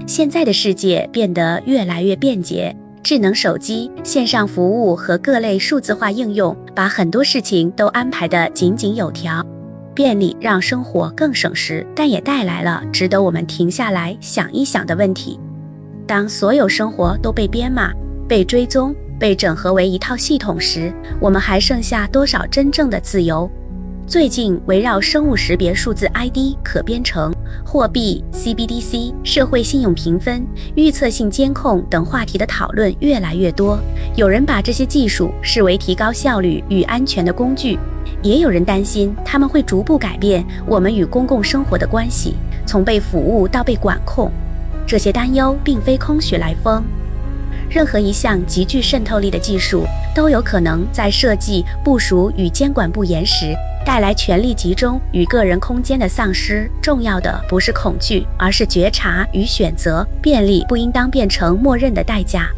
现在的世界变得越来越便捷，智能手机、线上服务和各类数字化应用，把很多事情都安排得井井有条。便利让生活更省时，但也带来了值得我们停下来想一想的问题。当所有生活都被编码、被追踪、被整合为一套系统时，我们还剩下多少真正的自由？最近围绕生物识别数字 Id、可编程、货币、CBDC、社会信用评分、预测性监控等话题的讨论越来越多。有人把这些技术视为提高效率与安全的工具，也有人担心它们会逐步改变我们与公共生活的关系，从被服务到被管控。这些担忧并非空穴来风。任何一项极具渗透力的技术都有可能在设计、部署与监管不严时带来权力集中与个人空间的丧失。重要的不是恐惧，而是觉察与选择。便利不应当变成默认的代价。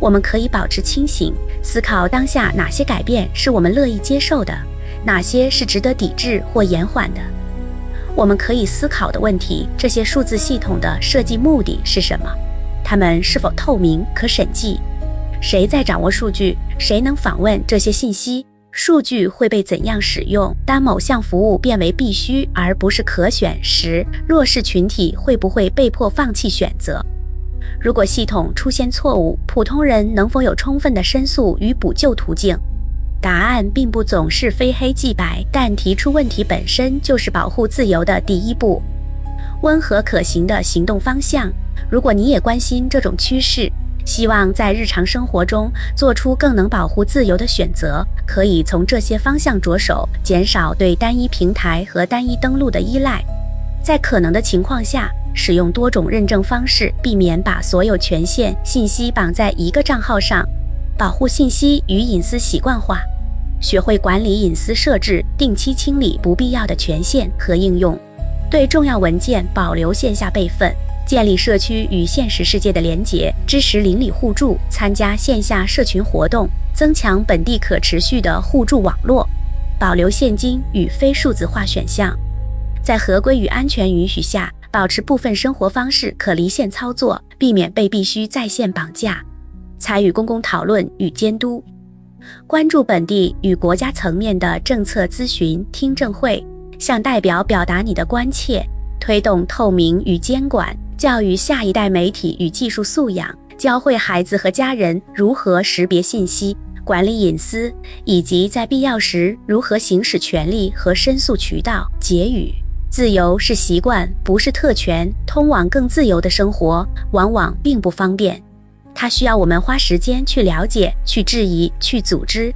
我们可以保持清醒，思考当下哪些改变是我们乐意接受的，哪些是值得抵制或延缓的。我们可以思考的问题：这些数字系统的设计目的是什么？它们是否透明、可审计？谁在掌握数据？谁能访问这些信息？数据会被怎样使用？当某项服务变为必须而不是可选时，弱势群体会不会被迫放弃选择？如果系统出现错误，普通人能否有充分的申诉与补救途径？答案并不总是非黑即白，但提出问题本身就是保护自由的第一步。温和可行的行动方向。如果你也关心这种趋势，希望在日常生活中做出更能保护自由的选择，可以从这些方向着手，减少对单一平台和单一登录的依赖。在可能的情况下，使用多种认证方式，避免把所有权限、信息绑在一个账号上，保护信息与隐私习惯化。学会管理隐私设置，定期清理不必要的权限和应用。对重要文件保留线下备份。建立社区与现实世界的连结，支持邻里互助，参加线下社群活动，增强本地可持续的互助网络，保留现金与非数字化选项。在合规与安全允许下，保持部分生活方式可离线操作，避免被必须在线绑架。参与公共讨论与监督，关注本地与国家层面的政策咨询、听证会，向代表表达你的关切，推动透明与监管。教育下一代媒体与技术素养，教会孩子和家人如何识别信息、管理隐私，以及在必要时如何行使权利和申诉渠道。结语：自由是习惯，不是特权。通往更自由的生活，往往并不方便。它需要我们花时间去了解、去质疑、去组织。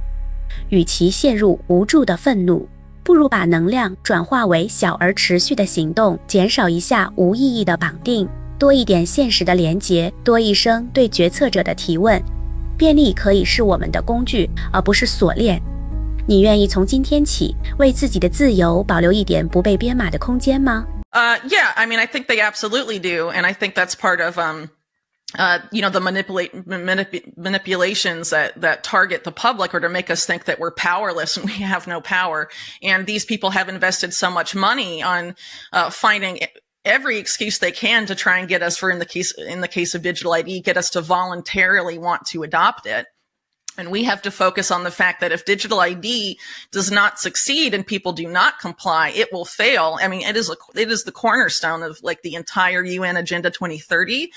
与其陷入无助的愤怒，不如把能量转化为小而持续的行动，减少一下无意义的绑定，多一点现实的连结，多一声对决策者的提问。便利可以是我们的工具，而不是锁链。你愿意从今天起为自己的自由保留一点不被编码的空间吗？ Yeah, I mean, I think they absolutely do. And I think that's part of, the manipulations that target the public or to make us think that we're powerless and we have no power. And these people have invested so much money on finding every excuse they can to try and get us, in the case of digital ID, get us to voluntarily want to adopt it. And we have to focus on the fact that if digital ID does not succeed and people do not comply, it will fail. I mean, it is the cornerstone of like the entire UN Agenda 2030.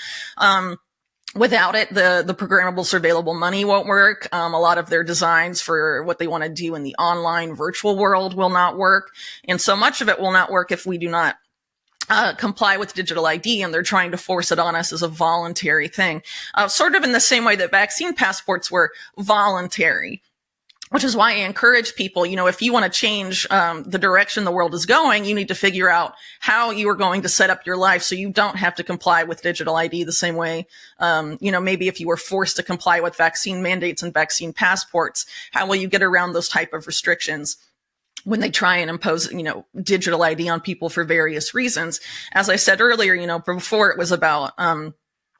Without it, the programmable surveillable money won't work. A lot of their designs for what they want to do in the online virtual world will not work. And so much of it will not work if we do not comply with digital ID, and they're trying to force it on us as a voluntary thing, sort of in the same way that vaccine passports were voluntary, which is why I encourage people, if you want to change the direction the world is going, you need to figure out how you are going to set up your life so you don't have to comply with digital ID the same way, maybe if you were forced to comply with vaccine mandates and vaccine passports, how will you get around those type of restrictions when they try and impose, digital ID on people for various reasons? As I said earlier, before it was about,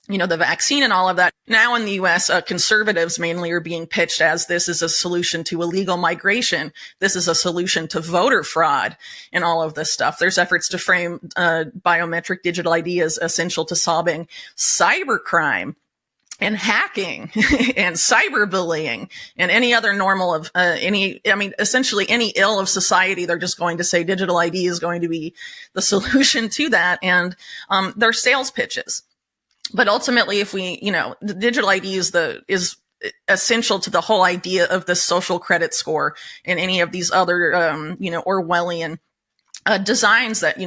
the vaccine and all of that. Now in the US, conservatives mainly are being pitched as this is a solution to illegal migration. This is a solution to voter fraud and all of this stuff. There's efforts to frame biometric digital ID as essential to solving cybercrime and hacking and cyberbullying and any other normal of essentially any ill of society. They're just going to say digital ID is going to be the solution to that. And they're sales pitches. But ultimately, if the digital ID is essential to the whole idea of the social credit score and any of these other, Orwellian designs that,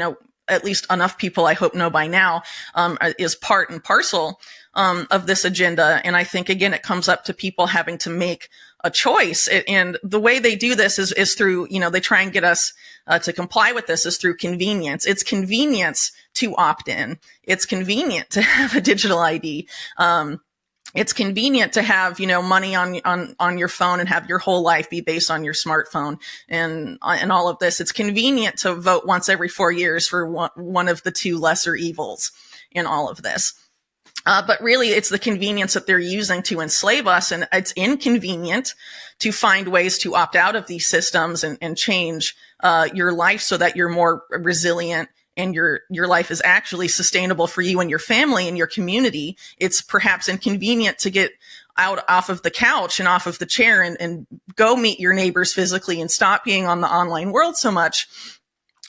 at least enough people I hope know by now, is part and parcel of this agenda. And I think, again, it comes up to people having to make a choice. And the way they do this is through, they try and get us to comply with this is through convenience. It's convenience to opt in. It's convenient to have a digital ID. It's convenient to have, money on your phone and have your whole life be based on your smartphone and all of this. It's convenient to vote once every 4 years for one of the two lesser evils in all of this. But really, it's the convenience that they're using to enslave us. And it's inconvenient to find ways to opt out of these systems and change your life so that you're more resilient and your life is actually sustainable for you and your family and your community. It's perhaps inconvenient to get off of the couch and off of the chair and go meet your neighbors physically and stop being on the online world so much,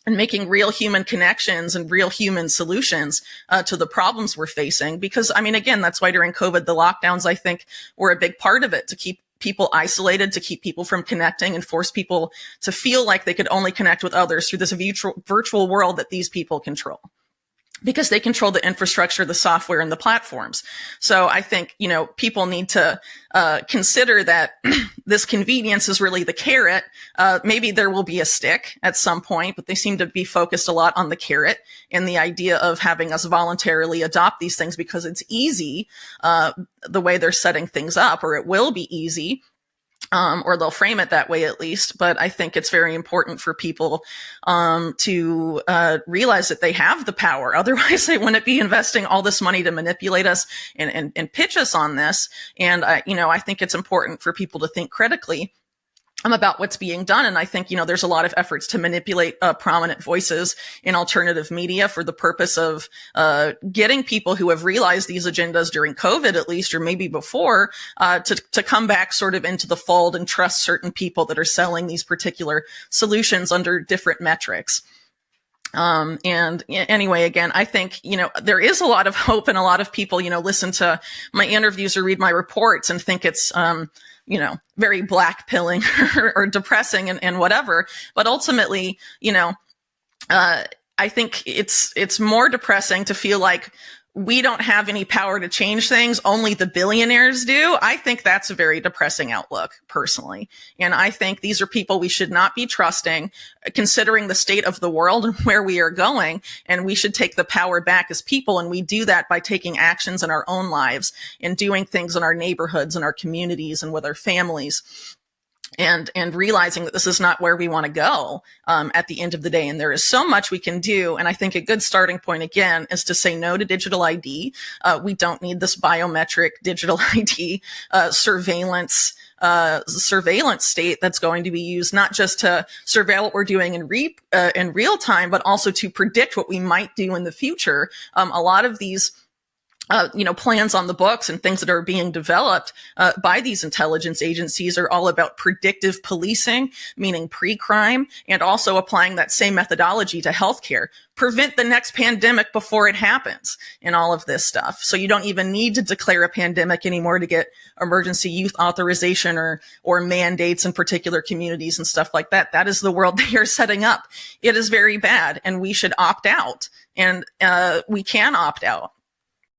and making real human connections and real human solutions to the problems we're facing. Because, again, that's why during COVID, the lockdowns, I think, were a big part of it, to keep people isolated, to keep people from connecting and force people to feel like they could only connect with others through this virtual world that these people control. Because they control the infrastructure, the software, and the platforms. So I think, people need to consider that this convenience is really the carrot. Maybe there will be a stick at some point, but they seem to be focused a lot on the carrot and the idea of having us voluntarily adopt these things because it's easy, the way they're setting things up, or it will be easy. Or they'll frame it that way at least. But I think it's very important for people to realize that they have the power. Otherwise, they wouldn't be investing all this money to manipulate us and pitch us on this. And, I think it's important for people to think critically about what's being done. And I think, there's a lot of efforts to manipulate prominent voices in alternative media for the purpose of getting people who have realized these agendas during COVID, at least, or maybe before, to come back sort of into the fold and trust certain people that are selling these particular solutions under different metrics. And anyway, again, I think, there is a lot of hope, and a lot of people, listen to my interviews or read my reports and think it's, very black pilling or depressing and whatever. But ultimately, I think it's more depressing to feel like we don't have any power to change things. Only the billionaires do. I think that's a very depressing outlook, personally. And I think these are people we should not be trusting, considering the state of the world and where we are going. And we should take the power back as people. And we do that by taking actions in our own lives and doing things in our neighborhoods and our communities and with our families. And realizing that this is not where we want to go at the end of the day. And there is so much we can do. And I think a good starting point, again, is to say no to digital ID. We don't need this biometric digital ID surveillance state that's going to be used not just to surveil what we're doing in real time, but also to predict what we might do in the future. A lot of these plans on the books and things that are being developed by these intelligence agencies are all about predictive policing, meaning pre-crime, and also applying that same methodology to healthcare. Prevent the next pandemic before it happens and all of this stuff. So you don't even need to declare a pandemic anymore to get emergency use authorization or mandates in particular communities and stuff like that. That is the world they are setting up. It is very bad, and we should opt out. And we can opt out.